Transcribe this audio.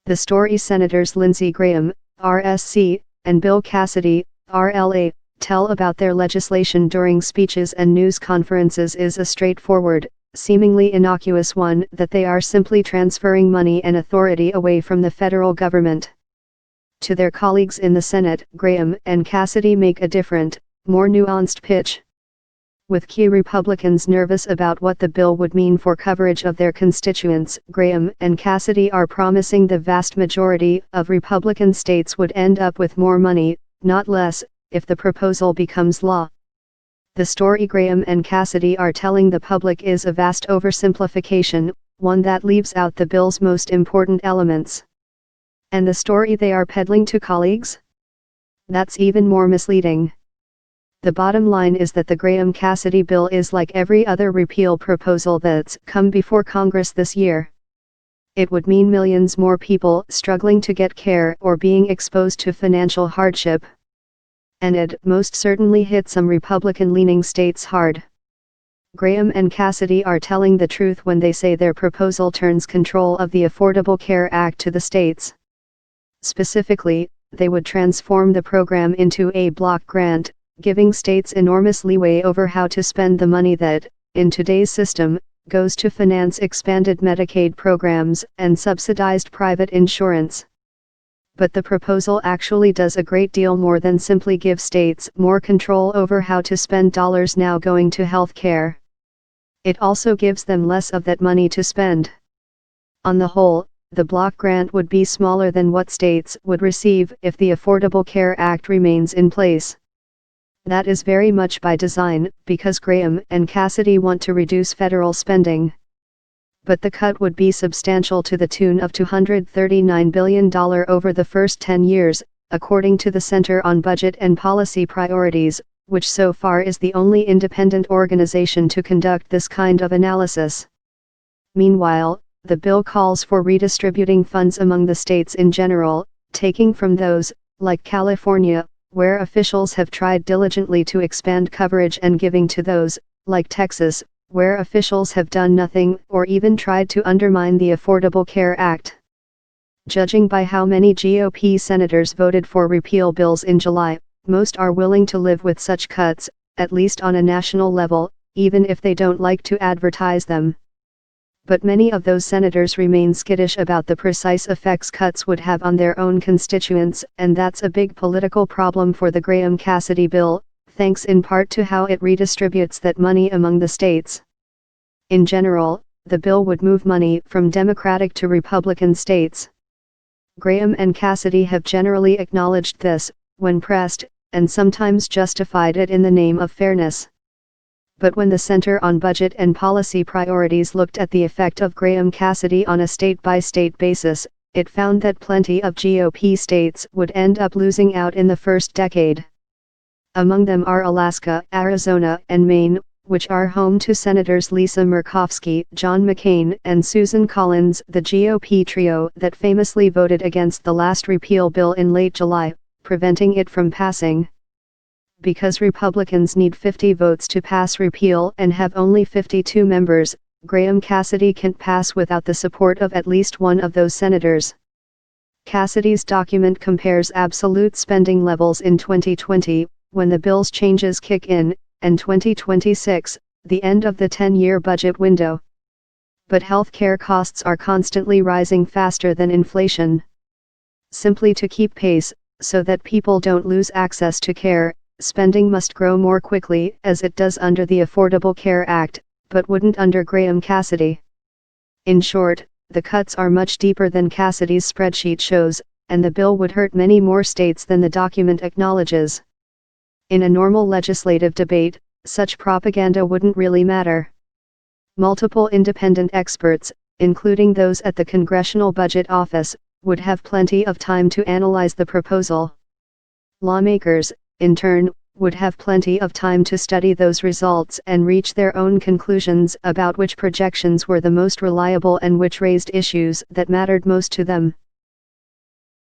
The story Senators Lindsey Graham, R-S.C., and Bill Cassidy, R.L.A., tell about their legislation during speeches and news conferences is a straightforward, seemingly innocuous one, that they are simply transferring money and authority away from the federal government to their colleagues in the Senate. Graham and Cassidy make a different, more nuanced pitch. With key Republicans nervous about what the bill would mean for coverage of their constituents, Graham and Cassidy are promising the vast majority of Republican states would end up with more money, not less, if the proposal becomes law. The story Graham and Cassidy are telling the public is a vast oversimplification, one that leaves out the bill's most important elements. And the story they are peddling to colleagues? That's even more misleading. The bottom line is that the Graham-Cassidy bill is like every other repeal proposal that's come before Congress this year. It would mean millions more people struggling to get care or being exposed to financial hardship. And it most certainly hit some Republican-leaning states hard. Graham and Cassidy are telling the truth when they say their proposal turns control of the Affordable Care Act to the states. Specifically, they would transform the program into a block grant, giving states enormous leeway over how to spend the money that, in today's system, goes to finance expanded Medicaid programs and subsidized private insurance. But the proposal actually does a great deal more than simply give states more control over how to spend dollars now going to health care. It also gives them less of that money to spend. On the whole, the block grant would be smaller than what states would receive if the Affordable Care Act remains in place. That is very much by design, because Graham and Cassidy want to reduce federal spending. But the cut would be substantial, to the tune of $239 billion over the first 10 years, according to the Center on Budget and Policy Priorities, which so far is the only independent organization to conduct this kind of analysis. Meanwhile, the bill calls for redistributing funds among the states in general, taking from those, like California, where officials have tried diligently to expand coverage, and giving to those, like Texas, where officials have done nothing or even tried to undermine the Affordable Care Act. Judging by how many GOP senators voted for repeal bills in July, most are willing to live with such cuts, at least on a national level, even if they don't like to advertise them. But many of those senators remain skittish about the precise effects cuts would have on their own constituents, and that's a big political problem for the Graham-Cassidy bill, thanks in part to how it redistributes that money among the states. In general, the bill would move money from Democratic to Republican states. Graham and Cassidy have generally acknowledged this, when pressed, and sometimes justified it in the name of fairness. But when the Center on Budget and Policy Priorities looked at the effect of Graham-Cassidy on a state-by-state basis, it found that plenty of GOP states would end up losing out in the first decade. Among them are Alaska, Arizona, and Maine, which are home to Senators Lisa Murkowski, John McCain, and Susan Collins, the GOP trio that famously voted against the last repeal bill in late July, preventing it from passing. Because Republicans need 50 votes to pass repeal and have only 52 members, Graham-Cassidy can't pass without the support of at least one of those senators. Cassidy's document compares absolute spending levels in 2020, when the bill's changes kick in, and 2026, the end of the 10-year budget window. But health care costs are constantly rising faster than inflation. Simply to keep pace, so that people don't lose access to care, spending must grow more quickly, as it does under the Affordable Care Act, but wouldn't under Graham-Cassidy. In short, the cuts are much deeper than Cassidy's spreadsheet shows, and the bill would hurt many more states than the document acknowledges. In a normal legislative debate, such propaganda wouldn't really matter. Multiple independent experts, including those at the Congressional Budget Office, would have plenty of time to analyze the proposal. Lawmakers, in turn, would have plenty of time to study those results and reach their own conclusions about which projections were the most reliable and which raised issues that mattered most to them.